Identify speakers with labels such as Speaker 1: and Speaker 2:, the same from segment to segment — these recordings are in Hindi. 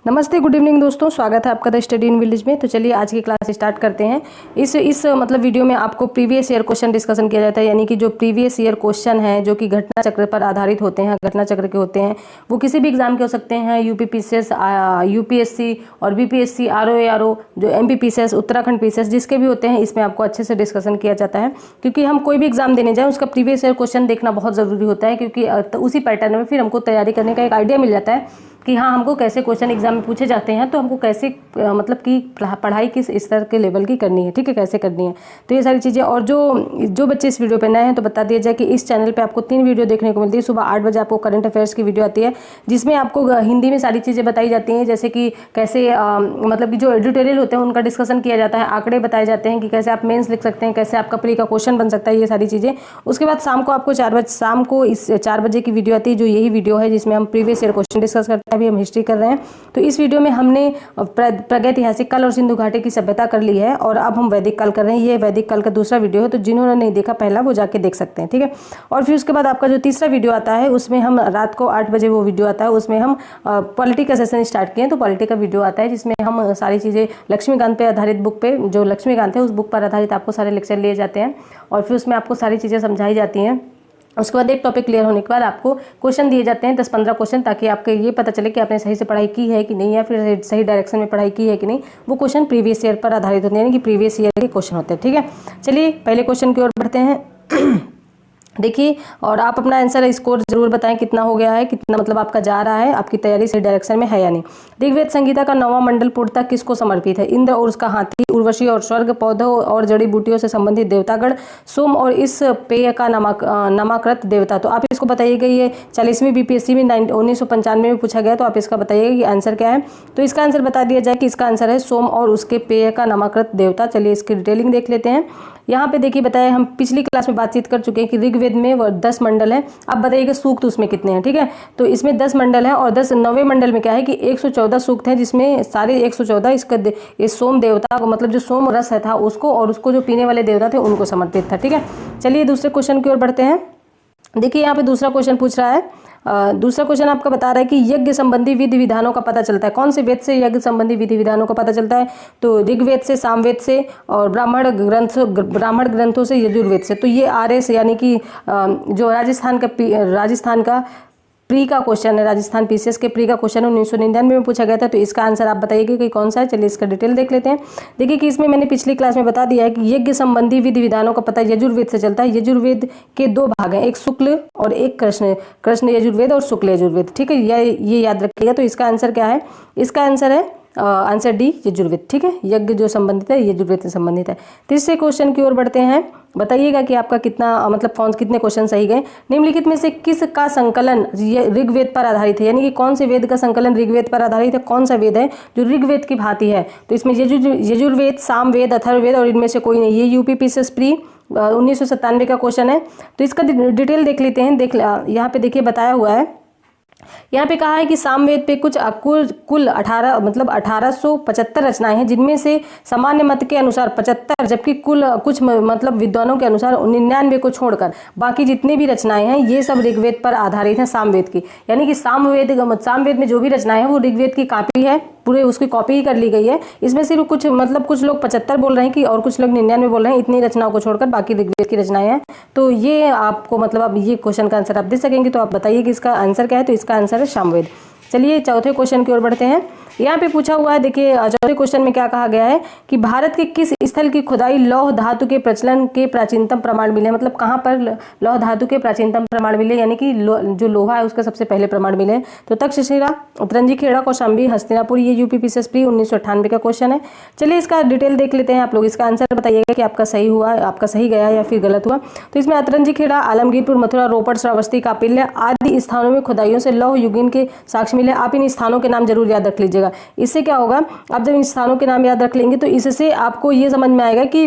Speaker 1: नमस्ते, गुड इवनिंग दोस्तों, स्वागत है आपका द स्टडी इन विलेज में। तो चलिए आज की क्लास स्टार्ट करते हैं। इस मतलब वीडियो में आपको प्रीवियस ईयर क्वेश्चन डिस्कशन किया जाता है, यानी कि जो प्रीवियस ईयर क्वेश्चन हैं जो कि घटना चक्र पर आधारित होते हैं, घटना चक्र के होते हैं, वो किसी भी एग्जाम के हो सकते हैं। यूपी पीसीएस, यूपीएससी और बीपीएससी, आरओ, जो एमपी पीसीएस, उत्तराखंड पीसीएस, जिसके भी होते हैं, इसमें आपको अच्छे से डिस्कशन किया जाता है। क्योंकि हम कोई भी एग्जाम देने जाएँ उसका प्रीवियस ईयर क्वेश्चन देखना बहुत ज़रूरी होता है, क्योंकि उसी पैटर्न में फिर हमको तैयारी करने का एक आइडिया मिल जाता है कि हाँ, हमको कैसे क्वेश्चन एग्जाम में पूछे जाते हैं, तो हमको कैसे मतलब कि पढ़ाई किस स्तर के लेवल की करनी है, ठीक है, कैसे करनी है। तो ये सारी चीज़ें, और जो बच्चे इस वीडियो पे नए हैं तो बता दिया जाए कि इस चैनल पे आपको 3 वीडियो देखने को मिलती है। सुबह 8 बजे आपको करंट अफेयर्स की वीडियो आती है, जिसमें आपको हिंदी में सारी चीज़ें बताई जाती हैं, जैसे कि कैसे मतलब कि जो एडिटोरियल होते हैं उनका डिस्कशन किया जाता है, आंकड़े बताए जाते हैं कि कैसे आप मेन्स लिख सकते हैं, कैसे आपका प्री का क्वेश्चन बन सकता है, ये सारी चीज़ें। उसके बाद शाम को आपको 4 बजे की वीडियो आती है, जो यही वीडियो है जिसमें हम प्रीवियस ईयर क्वेश्चन डिस्कस करते हैं। अभी हम हिस्ट्री कर रहे हैं, तो इस वीडियो में हमने प्रागैतिहासिक काल और सिंधु घाटी की सभ्यता कर ली है, और अब हम वैदिक काल कर रहे हैं। ये वैदिक काल का दूसरा वीडियो है, तो जिन्होंने नहीं देखा पहला वो जाके देख सकते हैं, ठीक है। और फिर उसके बाद आपका जो तीसरा वीडियो आता है, उसमें हम रात को 8 बजे वो वीडियो आता है, उसमें हम पॉलिटी का सेशन स्टार्ट किए, तो पॉलिटी का वीडियो आता है, जिसमें हम सारी चीज़ें लक्ष्मीकांत पे आधारित बुक पे, जो लक्ष्मीकांत है उस बुक पर आधारित आपको सारे लेक्चर लिए जाते हैं, और फिर उसमें आपको सारी चीज़ें समझाई जाती हैं। उसके बाद एक टॉपिक क्लियर होने के बाद आपको क्वेश्चन दिए जाते हैं 10-15 क्वेश्चन, ताकि आपको ये पता चले कि आपने सही से पढ़ाई की है कि नहीं, या फिर सही डायरेक्शन में पढ़ाई की है कि नहीं। वो क्वेश्चन प्रीवियस ईयर पर आधारित होते हैं, यानी कि प्रीवियस ईयर के क्वेश्चन होते हैं, ठीक है। चलिए पहले क्वेश्चन की ओर बढ़ते हैं। देखिए, और आप अपना आंसर स्कोर जरूर बताएं कितना हो गया है, कितना मतलब आपका जा रहा है, आपकी तैयारी सही डायरेक्शन में है या नहीं। ऋग्वेद संहिता का 9वां मंडल पूर्णतः किसको समर्पित है? इंद्र और उसका हाथी, उर्वशी और स्वर्ग, पौधों और जड़ी बूटियों से संबंधित देवतागण, सोम और इस पेय का नामाकृत देवता। तो आप इसको बताइएगा, ये 40वीं बीपीएससी में 1995 में पूछा गया, तो आप इसका बताइएगा कि आंसर क्या है। तो इसका आंसर बता दिया जाए कि इसका आंसर है सोम और उसके पेय का नामाकृत देवता। चलिए इसकी डिटेलिंग देख लेते हैं। यहाँ पे देखिए, बताया, हम पिछली क्लास में बातचीत कर चुके हैं कि ऋग्वेद में 10 मंडल है। अब बताइएगा सूक्त उसमें कितने हैं, ठीक है। तो इसमें 10 मंडल है, और 9वें मंडल में क्या है कि 114 सूक्त हैं, जिसमें सारे 114 इसका इस सोम देवता को, मतलब जो सोम रस है था उसको, और उसको जो पीने वाले देवता थे उनको समर्पित था, ठीक है। चलिए दूसरे क्वेश्चन की ओर बढ़ते हैं। देखिए यहाँ पे दूसरा क्वेश्चन पूछ रहा है। दूसरा क्वेश्चन आपका बता रहा है कि यज्ञ संबंधी विधि विधानों का पता चलता है। कौन से वेद से यज्ञ संबंधी विधि विधानों का पता चलता है? तो ऋग्वेद से, सामवेद से, और ब्राह्मण ग्रंथों से, यजुर्वेद से। तो ये आर्यस, यानी कि जो राजस्थान का प्री का क्वेश्चन है, राजस्थान पीसीएस के प्री का क्वेश्चन 1999 में पूछा गया था। तो इसका आंसर आप बताइएगा कि कौन सा है। चलिए इसका डिटेल देख लेते हैं। देखिए कि इसमें मैंने पिछली क्लास में बता दिया है कि यज्ञ संबंधी विधि विधानों का पता यजुर्वेद से चलता है। यजुर्वेद के 2 भाग हैं, एक शुक्ल और एक कृष्ण यजुर्वेद और शुक्ल यजुर्वेद, ठीक है, ये याद रखिएगा। तो इसका आंसर क्या है? इसका आंसर है आंसर डी, यजुर्वेद, ठीक है। यज्ञ जो संबंधित है यजुर्वेद से संबंधित है। तीसरे क्वेश्चन की ओर बढ़ते हैं। बताइएगा कि आपका कितना मतलब कितने क्वेश्चन सही गए। निम्नलिखित में से किस का संकलन ऋग्वेद पर आधारित है? यानी कि कौन से वेद का संकलन ऋग्वेद पर आधारित है? कौन सा वेद है जो ऋग्वेद की भांति है? तो इसमें यजुर्वेद, सामवेद, अथर्ववेद, और इनमें से कोई नहीं। ये यूपी पीसीएस प्री 1997 का क्वेश्चन है। तो इसका डिटेल देख लेते हैं। यहाँ पे देखिए बताया हुआ है, यहाँ पे कहा है कि सामवेद पे कुल 1875 रचनाएं हैं, जिनमें से सामान्य मत के अनुसार 75, जबकि कुछ मतलब विद्वानों के अनुसार 99 को छोड़कर बाकी जितनी भी रचनाएं हैं ये सब ऋग्वेद पर आधारित हैं, सामवेद की। यानी कि सामवेद में जो भी रचनाएं हैं वो ऋग्वेद की कॉपी है, पूरे उसकी कॉपी ही कर ली गई है। इसमें सिर्फ कुछ लोग 75 बोल रहे हैं कि, और कुछ लोग 99 बोल रहे हैं। इतनी रचनाओं को छोड़कर बाकी ऋग्वेद की रचनाएं हैं। तो ये आपको मतलब अब ये क्वेश्चन का आंसर आप दे सकेंगे। तो आप बताइए कि इसका आंसर क्या है। तो इसका आंसर है सामवेद। चलिए चौथे क्वेश्चन की ओर बढ़ते हैं। यहाँ पे पूछा हुआ है, देखिए चौथे क्वेश्चन में क्या कहा गया है कि भारत के किस स्थल की खुदाई लौह धातु के प्रचलन के प्राचीनतम प्रमाण मिले? मतलब कहाँ पर लौह धातु के प्राचीनतम प्रमाण मिले, यानी कि जो लोहा है उसका सबसे पहले प्रमाण मिले। तो तक्षशिला, उतरंजी खेड़ा, कौशाम्बी, हस्तिनापुर। ये यूपी पीसीएस प्री 1998 का क्वेश्चन है। चलिए इसका डिटेल देख लेते हैं। आप लोग इसका आंसर बताइएगा कि आपका सही हुआ, आपका सही गया या फिर गलत हुआ। तो इसमें अतरंजी खेड़ा, आलमगीरपुर, मथुरा, रोपड़, श्रावस्ती, कापिल्य आदि स्थानों में खुदाइयों से लौह युगीन के साक्ष्य मिले। आप इन स्थानों के नाम जरूर याद रख लीजिएगा। इससे क्या होगा, आप जब इन स्थानों के नाम याद रख लेंगे तो इससे आपको ये समझ में आएगा कि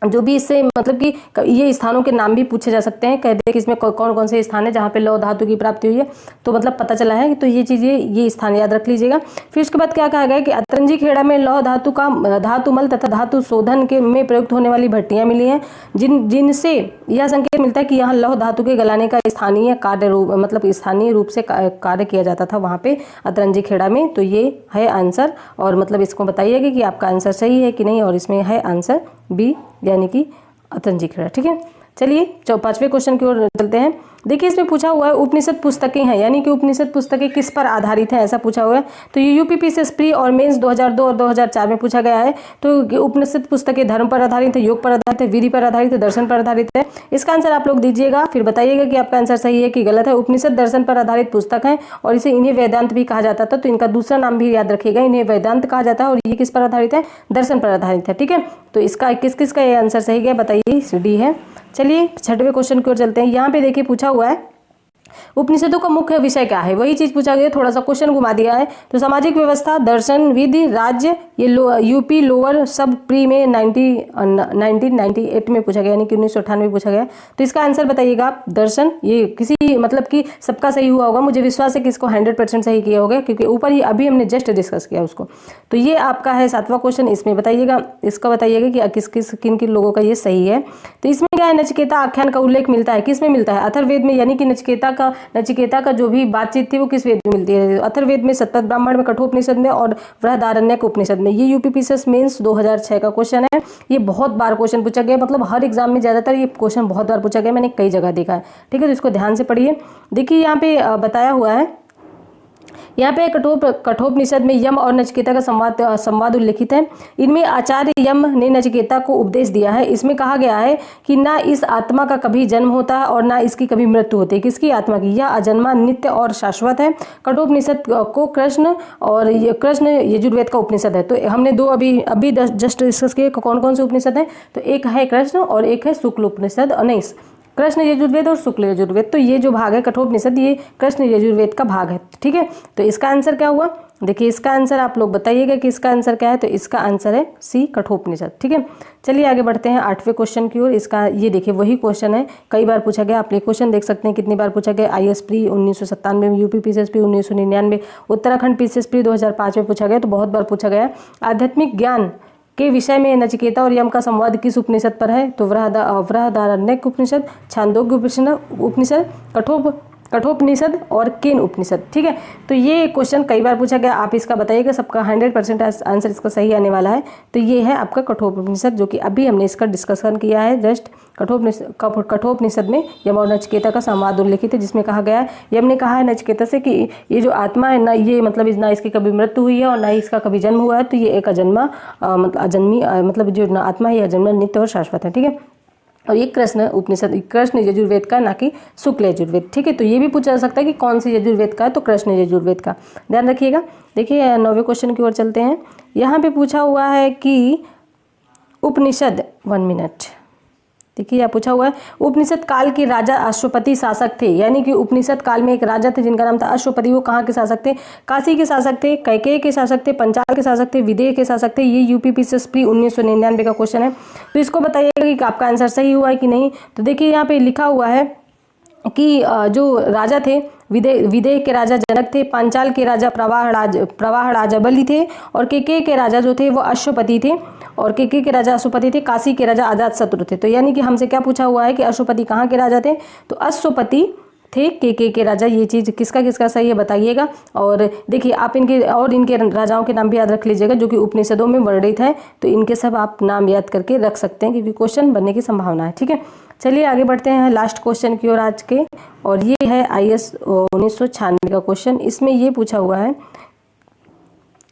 Speaker 1: जो भी इससे मतलब कि ये स्थानों के नाम भी पूछे जा सकते हैं, कहते हैं कि इसमें कौन कौन से स्थान है जहाँ पे लौह धातु की प्राप्ति हुई है, तो मतलब पता चला है। तो ये चीज़ें, ये स्थान याद रख लीजिएगा। फिर उसके बाद क्या कहा गया कि अतरंजी खेड़ा में लौह धातु का धातुमल तथा धातु शोधन के में प्रयुक्त होने वाली भट्टियाँ मिली हैं, जिनसे यह संकेत मिलता है कि यहाँ लौह धातु के गलाने का स्थानीय कार्य रूप, मतलब स्थानीय रूप से कार्य किया जाता था वहाँ पे अतरंजी खेड़ा में। तो ये है आंसर, और मतलब इसको बताइएगा कि आपका आंसर सही है कि नहीं, और इसमें है आंसर बी यानी कि अतरंजी खेड़ा। ठीक है, चलिए 5वें क्वेश्चन की ओर चलते हैं। देखिए इसमें पूछा हुआ है उपनिषद पुस्तकें हैं, यानी कि उपनिषद पुस्तकें किस पर आधारित हैं, ऐसा पूछा हुआ है। तो ये यूपीपीसीएस प्री और मेंस 2002 और 2004 में पूछा गया है। तो उपनिषद पुस्तकें धर्म पर आधारित है, योग पर आधारित है, विधि पर आधारित है, दर्शन पर आधारित है। इसका आंसर आप लोग दीजिएगा, फिर बताइएगा कि आपका आंसर सही है कि गलत है। उपनिषद दर्शन पर आधारित पुस्तक है और इन्हें वेदांत भी कहा जाता था, तो इनका दूसरा नाम भी याद रखिएगा, इन्हें वेदांत कहा जाता है। और ये किस पर आधारित है, दर्शन पर आधारित है। ठीक है, तो इसका किस किस का ये आंसर सही है बताइए, डी है। चलिए 6वें क्वेश्चन की ओर चलते हैं। यहाँ पे देखिए पूछा हुआ है उपनिषदों का मुख्य विषय क्या है, वही चीज पूछा गया, थोड़ा सा क्वेश्चन घुमा दिया है। तो सामाजिक व्यवस्था, दर्शन, विधि, राज्य, ये यूपी लोअर सब प्री में 1998 में पूछा गया, यानी कि 1998 में पूछा गया। तो इसका आंसर बताइएगा आप। दर्शन, ये किसी मतलब कि सबका सही हुआ होगा, मुझे विश्वास है कि इसको 100% सही किया होगा, क्योंकि ऊपर ही अभी हमने जस्ट डिस्कस किया उसको। तो ये आपका है 7वां क्वेश्चन, इसमें बताइएगा, इसका बताइएगा कि किन किन लोगों का ये सही है। तो इसमें क्या है, नचिकेता आख्यान का उल्लेख मिलता है, किसमें मिलता है, अथर्ववेद में, यानी कि नचिकेता का जो भी बातचीत थी वो किस वेद में मिलती है, अथर्ववेद में, सतपथ ब्राह्मण में, कठोपनिषद में और बृहदारण्यक उपनिषद में। ये यूपीपीसीएस मेंस 2006 का क्वेश्चन है। ये बहुत बार क्वेश्चन पूछा गया, मतलब हर एग्जाम में ज्यादातर ये क्वेश्चन बहुत बार पूछा गया, मैंने कई जगह देखा है। ठीक है, तो इसको ध्यान से पढ़िए। देखिए यहाँ पे बताया हुआ है, यहाँ पे कठोपनिषद में यम और नचिकेता का संवाद उल्लिखित है। इनमें आचार्य यम ने नचिकेता को उपदेश दिया है। इसमें कहा गया है कि ना इस आत्मा का कभी जन्म होता है और ना इसकी कभी मृत्यु होती है। किसकी आत्मा की, यह अजन्मा, नित्य और शाश्वत है। कठोपनिषद को कृष्ण यजुर्वेद का उपनिषद है। तो हमने दो अभी जस्ट डिस्कस किए, कौन कौन से उपनिषद है, तो एक है कृष्ण और एक है शुक्ल उपनिषद, नहीं कृष्ण यजुर्वेद और शुक्ल यजुर्वेद। तो ये जो भाग है कठोपनिषद, ये कृष्ण यजुर्वेद का भाग है। ठीक है, तो इसका आंसर क्या हुआ, देखिए इसका आंसर आप लोग बताइएगा कि इसका आंसर क्या है। तो इसका आंसर है सी, कठोपनिषद। ठीक है, चलिए आगे बढ़ते हैं 8वें क्वेश्चन की ओर। इसका ये देखिए वही क्वेश्चन है, कई बार पूछा गया, आप ये क्वेश्चन देख सकते हैं कितनी बार पूछा गया। IAS प्री 1997 में, UPPCS pre 1999, Uttarakhand PCS pre 2005 में पूछा गया, तो बहुत बार पूछा गया। आध्यात्मिक ज्ञान के विषय में नचिकेता और यम का संवाद किस उपनिषद पर है, तो बृहदारण्यक उपनिषद, छांदोग्य उपनिषद, कठोपनिषद और केन उपनिषद। ठीक है, तो ये क्वेश्चन कई बार पूछा गया, आप इसका बताइएगा, सबका 100% आंसर इसका सही आने वाला है। तो ये है आपका कठोपनिषद, जो कि अभी हमने इसका डिस्कशन किया है जस्ट। कठोपनिषद में यम और नचिकेता का संवाद उल्लिखित है, जिसमें कहा गया है, यम ने कहा है नचिकेता से कि ये जो आत्मा है ना, ये मतलब ना इसकी कभी मृत्यु हुई है और ना ही इसका कभी जन्म हुआ है। तो ये एक अजन्मी मतलब जो आत्मा है, ये अजन्मा, नित्य और शाश्वत है। ठीक है, और ये कृष्ण यजुर्वेद का, ना कि शुक्ल यजुर्वेद। ठीक है, तो ये भी पूछा जा सकता है कि कौन से यजुर्वेद का है, तो कृष्ण यजुर्वेद का, ध्यान रखिएगा। देखिए 9वें क्वेश्चन की ओर चलते हैं। यहाँ पे पूछा हुआ है कि उपनिषद, 1 मिनट, देखिए यहाँ पूछा हुआ है, उपनिषद काल के राजा अश्वपति शासक थे, यानी कि उपनिषद काल में एक राजा थे जिनका नाम था अश्वपति। वो कहाँ के शासक थे, काशी के शासक थे, कैकेय के शासक थे, पंचाल के शासक थे, विदेह के शासक थे। ये यूपीपीसीएस प्री 1999 का क्वेश्चन है। तो इसको बताइएगा कि आपका आंसर सही हुआ है कि नहीं। तो देखिए यहाँ पे लिखा हुआ है कि जो राजा थे, विदेह के राजा जनक थे, पांचाल के राजा प्रवाह राजा बलि थे, और केकेय के राजा जो थे वो अश्वपति थे, और केकेय के राजा अश्वपति थे, काशी के राजा अजातशत्रु थे। तो यानी कि हमसे क्या पूछा हुआ है कि अश्वपति कहाँ के राजा थे, तो अश्वपति थे केकेय के राजा। ये चीज़ किसका किसका सही है बताइएगा। और देखिए आप इनके राजाओं के नाम भी याद रख लीजिएगा, जो कि उपनिषदों में वर्णित है। तो इनके सब आप नाम याद करके रख सकते हैं, क्योंकि क्वेश्चन बनने की संभावना है। ठीक है, चलिए आगे बढ़ते हैं लास्ट क्वेश्चन की ओर आज के, और ये है IAS 1996 का क्वेश्चन। इसमें ये पूछा हुआ है,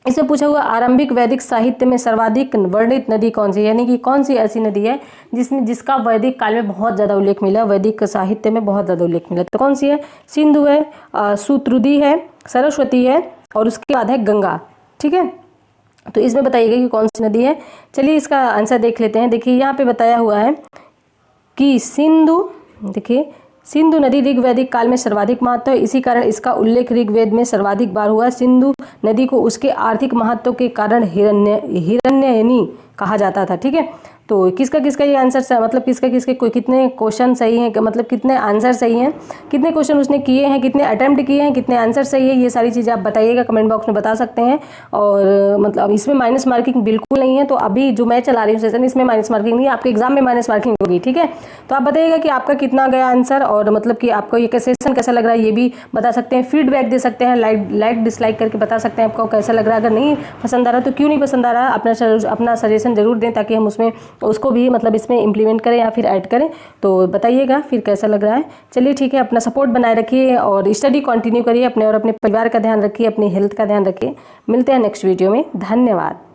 Speaker 1: इसमें पूछा हुआ आरंभिक वैदिक साहित्य में सर्वाधिक वर्णित नदी कौन सी, यानी कि कौन सी ऐसी नदी है जिसका वैदिक काल में बहुत ज़्यादा उल्लेख मिला, वैदिक साहित्य में बहुत ज़्यादा उल्लेख मिला। तो कौन सी है, सिंधु है, सूतरुदी है, सरस्वती है, और उसके बाद है गंगा। ठीक है, तो इसमें बताइएगा कि कौन सी नदी है। चलिए इसका आंसर देख लेते हैं। देखिए यहाँ पे बताया हुआ है कि सिंधु नदी ऋग्वैदिक काल में सर्वाधिक महत्व है, इसी कारण इसका उल्लेख ऋग्वेद में सर्वाधिक बार हुआ है। सिंधु नदी को उसके आर्थिक महत्व के कारण हिरण्ययनी कहा जाता था। ठीक है, तो किसका किसका ये आंसर मतलब किसका किसके कोई कितने क्वेश्चन सही हैं, मतलब कितने आंसर सही हैं, कितने क्वेश्चन उसने किए हैं, कितने अटेम्प्ट किए हैं, कितने आंसर सही है, ये सारी चीज़ें आप बताइएगा, कमेंट बॉक्स में बता सकते हैं। और मतलब इसमें माइनस मार्किंग बिल्कुल नहीं है। तो अभी जो मैं चला रही हूँ सेशन, इसमें माइनस मार्किंग नहीं है, आपके एग्जाम में माइनस मार्किंग होगी, ठीक है। तो आप बताइएगा कि आपका कितना गया आंसर, और मतलब कि आपको ये सेशन कैसा लग रहा है ये भी बता सकते हैं, फीडबैक दे सकते हैं, लाइक डिसलाइक करके बता सकते हैं आपको कैसा लग रहा है। अगर नहीं पसंद आ रहा तो क्यों नहीं पसंद आ रहा है, अपना सजेशन जरूर दें, ताकि हम उसमें उसको भी मतलब इसमें इम्प्लीमेंट करें या फिर ऐड करें। तो बताइएगा फिर कैसा लग रहा है। चलिए ठीक है, अपना सपोर्ट बनाए रखिए और स्टडी कंटिन्यू करिए, अपने और अपने परिवार का ध्यान रखिए, अपनी हेल्थ का ध्यान रखिए। मिलते हैं नेक्स्ट वीडियो में। धन्यवाद।